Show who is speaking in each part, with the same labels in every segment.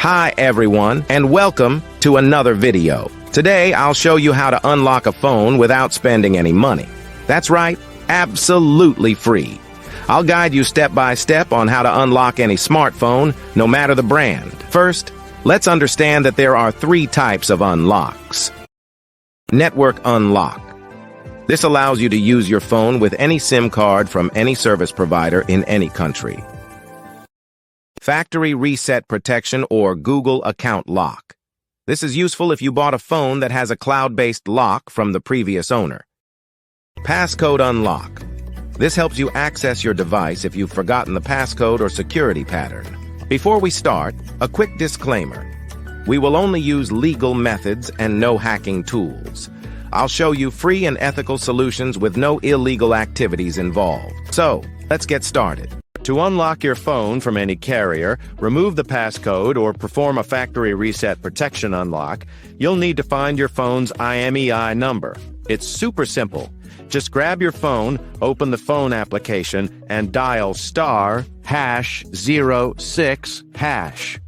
Speaker 1: Hi everyone, and welcome to another video. Today I'll show you how to unlock a phone without spending any money. That's right, absolutely free. I'll guide you step by step on how to unlock any smartphone, no matter the brand. First, let's understand that there are three types of unlocks. Network unlock. This allows you to use your phone with any SIM card from any service provider in any country. Factory reset protection or Google account lock. This is useful if you bought a phone that has a cloud-based lock from the previous owner. Passcode unlock. This helps you access your device if you've forgotten the passcode or security pattern. Before we start, a quick disclaimer. We will only use legal methods and no hacking tools. I'll show you free and ethical solutions with no illegal activities involved. So, let's get started. To unlock your phone from any carrier, remove the passcode, or perform a factory reset protection unlock, you'll need to find your phone's IMEI number. It's super simple. Just grab your phone, open the phone application, and dial *#06#.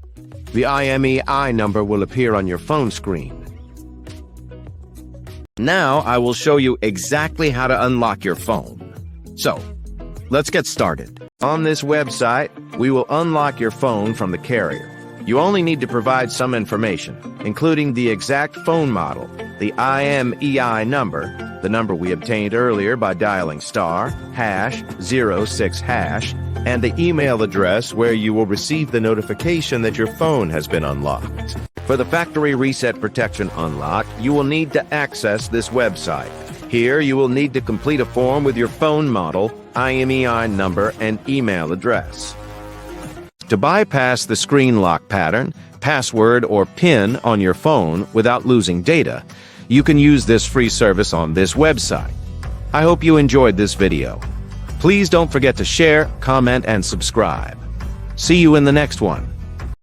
Speaker 1: The IMEI number will appear on your phone screen. Now I will show you exactly how to unlock your phone. So, let's get started. On this website, we will unlock your phone from the carrier. You only need to provide some information, including the exact phone model, the IMEI number, the number we obtained earlier by dialing *#06#, and the email address where you will receive the notification that your phone has been unlocked. For the factory reset protection unlock, you will need to access this website. Here, you will need to complete a form with your phone model, IMEI number, and email address. To bypass the screen lock pattern, password, or PIN on your phone without losing data, you can use this free service on this website. I hope you enjoyed this video. Please don't forget to share, comment, and subscribe. See you in the next one.